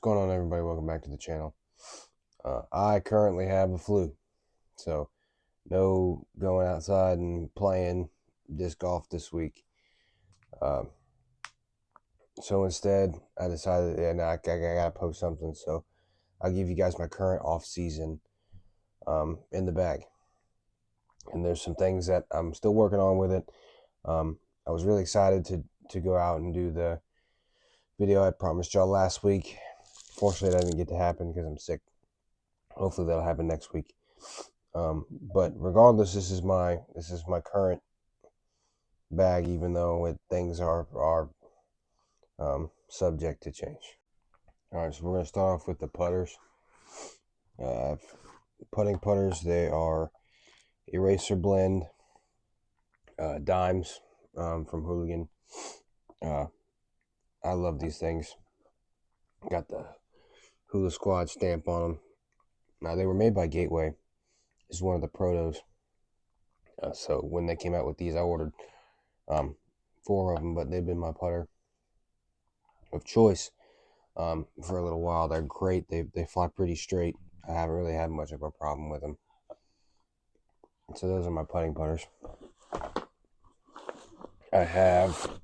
going on, everybody? Welcome back to the channel. I currently have a flu, so no going outside and playing disc golf this week. So instead, I decided, I gotta post something. So I'll give you guys my current off season in the bag, and there's some things that I'm still working on with it. I was really excited to go out and do the video I promised y'all last week. Fortunately, that didn't get to happen because I'm sick. Hopefully that'll happen next week. But regardless, this is my current bag, even though things are subject to change. All right, so we're gonna start off with the putters. Putting putters. They are Eraser Blend dimes from Hooligan. I love these things. Got the Hula Squad stamp on them. Now, they were made by Gateway. Is one of the protos. So when they came out with these, I ordered 4 of them, but they've been my putter of choice for a little while. They're great. They fly pretty straight. I haven't really had much of a problem with them. So those are my putting putters. I have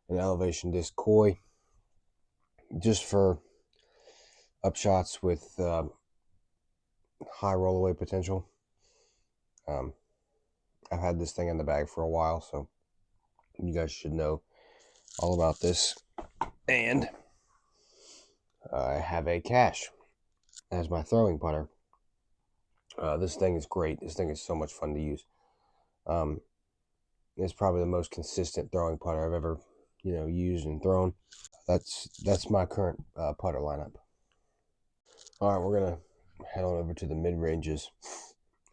an Elevation Disc Koi just for upshots with high rollaway potential. I've had this thing in the bag for a while, so you guys should know all about this. And I have a Cash as my throwing putter. This thing is great. This thing is so much fun to use. It's probably the most consistent throwing putter I've ever, used and thrown. That's my current putter lineup. All right, we're gonna head on over to the mid ranges,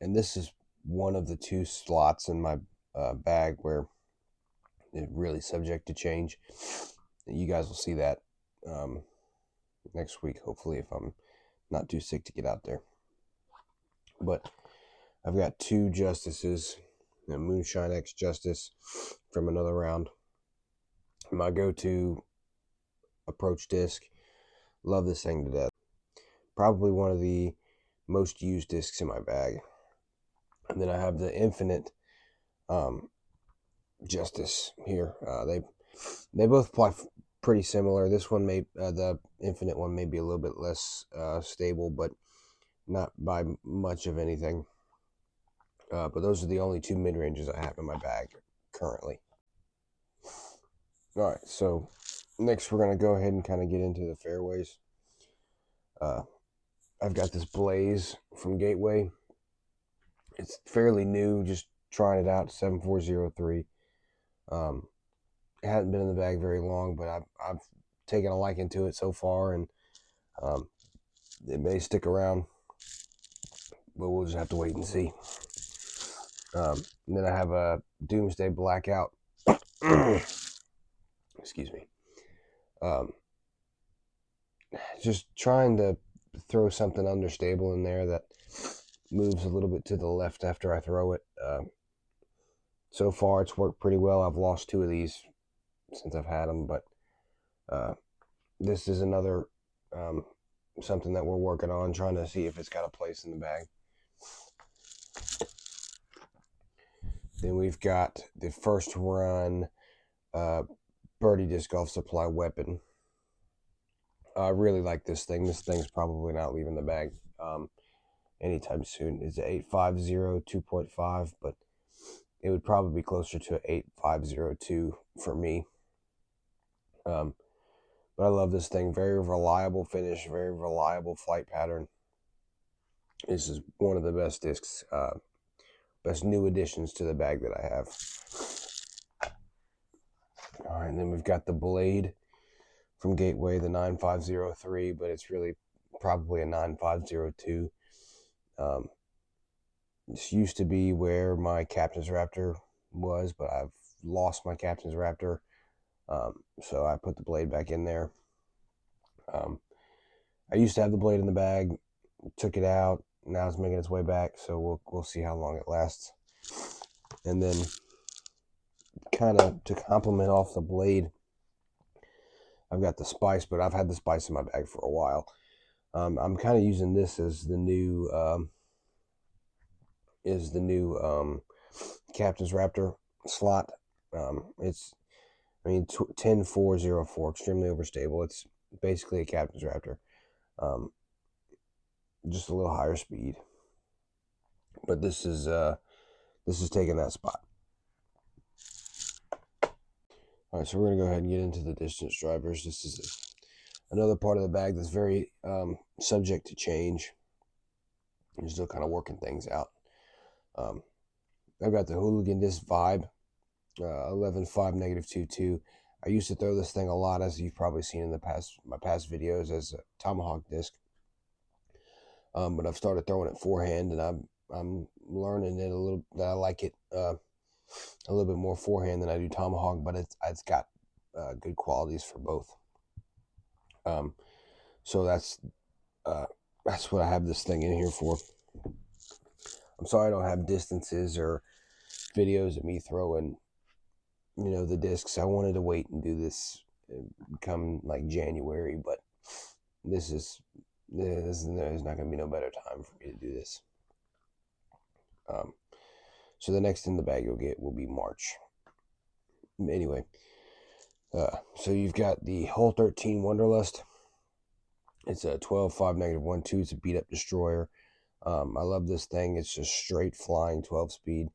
and this is one of the 2 slots in my bag where it's really subject to change. You guys will see that next week, hopefully, if I'm not too sick to get out there. But I've got 2 Justices, Moonshine X Justice from another round. My go-to approach disc. Love this thing to death. Probably one of the most used discs in my bag. And then I have the Infinite Justice here. They both fly pretty similar. This one the Infinite one may be a little bit less stable, but not by much of anything. But those are the only 2 mid ranges I have in my bag currently. All right, so next we're gonna go ahead and kind of get into the fairways. I've got this Blaze from Gateway. It's fairly new, just trying it out, 7403. It hasn't been in the bag very long, but I've taken a liking to it so far, and it may stick around, but we'll just have to wait and see. And then I have a Doomsday Blackout. Excuse me. Just trying to throw something understable in there that moves a little bit to the left after I throw it. So far, it's worked pretty well. I've lost 2 of these since I've had them, but this is another something that we're working on, trying to see if it's got a place in the bag. Then we've got the First Run Birdie Disc Golf Supply Weapon. I really like this thing. This thing's probably not leaving the bag anytime soon. It's an 850 2.5, but it would probably be closer to an 8502 for me. But I love this thing. Very reliable finish, very reliable flight pattern. This is one of the best discs, best new additions to the bag that I have. All right, and then we've got the Blade from Gateway, the 9503, but it's really probably a 9502. This used to be where my Captain's Raptor was, but I've lost my Captain's Raptor, so I put the Blade back in there. I used to have the Blade in the bag, took it out, now it's making its way back, so we'll see how long it lasts. And then, kind of to complement off the Blade, I've got the Spice, but I've had the Spice in my bag for a while. I'm kind of using this as the new Captain's Raptor slot. It's, I mean, 10404, extremely overstable. It's basically a Captain's Raptor, just a little higher speed. But this is taking that spot. All right, so we're gonna go ahead and get into the distance drivers. This is another part of the bag that's very subject to change. You're still kind of working things out. I've got the Hooligan disc Vibe, 11.5 -22. I used to throw this thing a lot, as you've probably seen in my past videos, as a tomahawk disc. But I've started throwing it forehand, and I'm learning it a little, that I like it a little bit more forehand than I do tomahawk, but it's got good qualities for both. So that's what I have this thing in here for. I'm sorry I don't have distances or videos of me throwing, the discs. I wanted to wait and do this come like January, but there's not going to be no better time for me to do this. So the next in the bag you'll get will be March. Anyway, so you've got the Hole 13 Wanderlust. It's a 12.5 -12. It's a beat up destroyer. I love this thing. It's just straight flying 12 speed.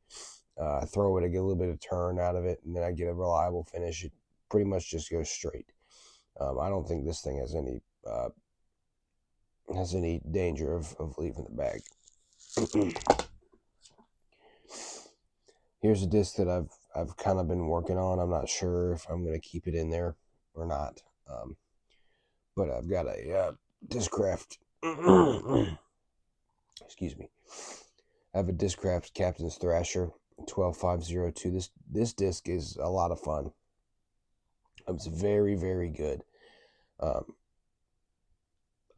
I throw it, I get a little bit of turn out of it, and then I get a reliable finish. It pretty much just goes straight. I don't think this thing has any danger of leaving the bag. Here's a disc that I've kind of been working on. I'm not sure if I'm going to keep it in there or not. But I've got a Discraft. Excuse me. I have a Discraft Captain's Thrasher 12.502. This disc is a lot of fun. It's very, very good.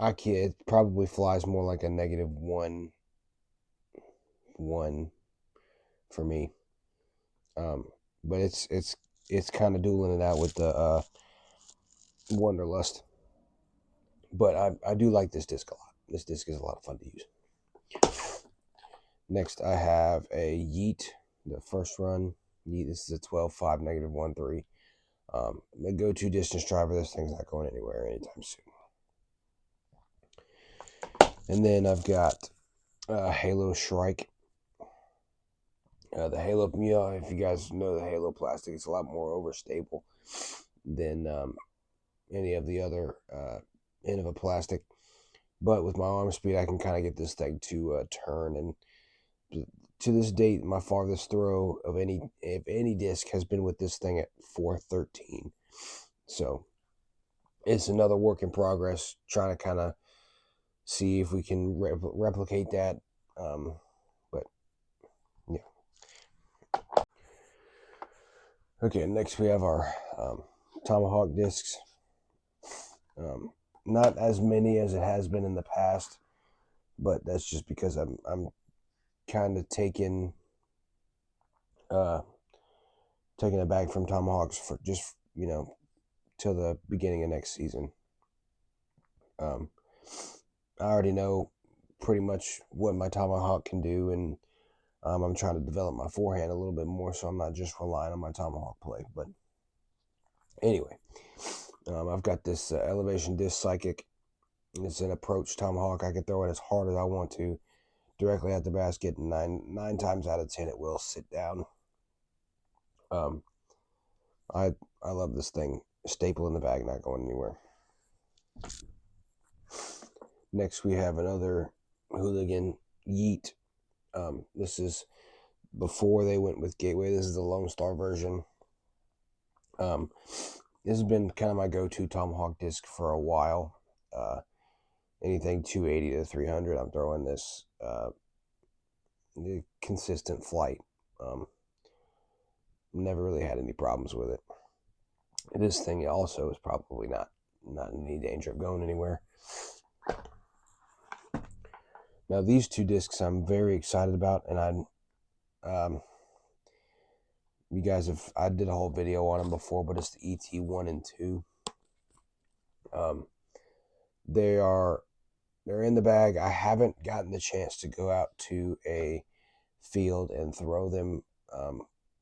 It probably flies more like a -1 for me. But it's kind of dueling it out with the Wanderlust. But I do like this disc a lot. This disc is a lot of fun to use. Next, I have a Yeet, the first run Yeet. This is a 12.5 -13. The go-to distance driver. This thing's not going anywhere anytime soon. And then I've got Halo Shrike. The Halo, if you guys know the Halo plastic, it's a lot more overstable than any of the other Innova plastic. But with my arm speed, I can kind of get this thing to turn. And to this date, my farthest throw of any disc has been with this thing at 413. So it's another work in progress, trying to kind of see if we can replicate that. But yeah. Okay, next we have our Tomahawk discs. Not as many as it has been in the past, but that's just because I'm kind of taking a bag from Tomahawks for just till the beginning of next season. I already know pretty much what my Tomahawk can do, and I'm trying to develop my forehand a little bit more, so I'm not just relying on my Tomahawk play. But anyway, I've got this Elevation Disc Psychic. It's an approach Tomahawk. I can throw it as hard as I want to, directly at the basket. 9 times out of 10, it will sit down. I love this thing. Staple in the bag, not going anywhere. Next, we have another Hooligan Yeet. This is before they went with Gateway. This is the Lone Star version. This has been kind of my go-to Tomahawk disc for a while. Anything 280 to 300, I'm throwing this. Consistent flight. Never really had any problems with it. This thing also is probably not in any danger of going anywhere. Now these two discs I'm very excited about, and you guys I did a whole video on them before, but it's the ET1 and 2. They're in the bag. I haven't gotten the chance to go out to a field and throw them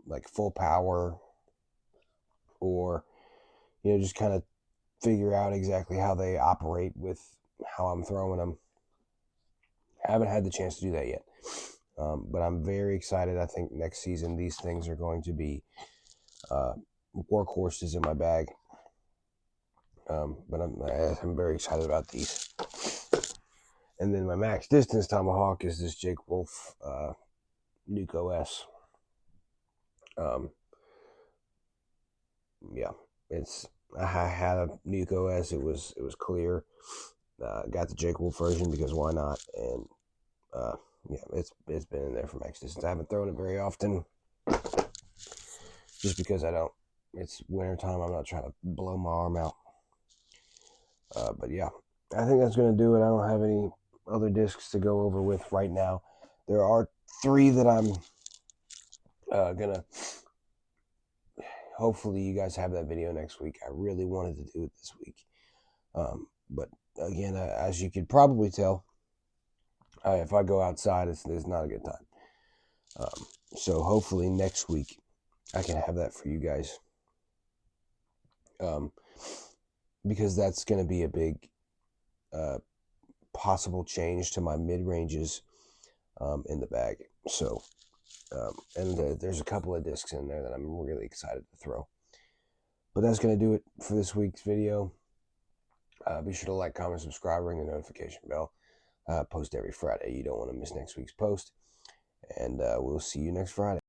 like full power, or just kind of figure out exactly how they operate with how I'm throwing them. I haven't had the chance to do that yet, but I'm very excited. I think next season these things are going to be workhorses in my bag. But I'm very excited about these. And then my max distance tomahawk is this Jake Wolf Nuke OS. Yeah, I had a Nuke OS. It was clear. Got the Jake Wolf version because why not? And yeah, it's been in there for max distance. I haven't thrown it very often, just because it's winter time. I'm not trying to blow my arm out. But yeah, I think that's going to do it. I don't have any other discs to go over with right now. There are 3 that I'm gonna. Hopefully you guys have that video next week. I really wanted to do it this week, but again, as you could probably tell, if I go outside, it's not a good time. So hopefully next week I can have that for you guys, because that's going to be a big possible change to my mid-ranges in the bag. So, and there's a couple of discs in there that I'm really excited to throw. But that's going to do it for this week's video. Be sure to like, comment, subscribe, ring the notification bell. Post every Friday. You don't want to miss next week's post. And we'll see you next Friday.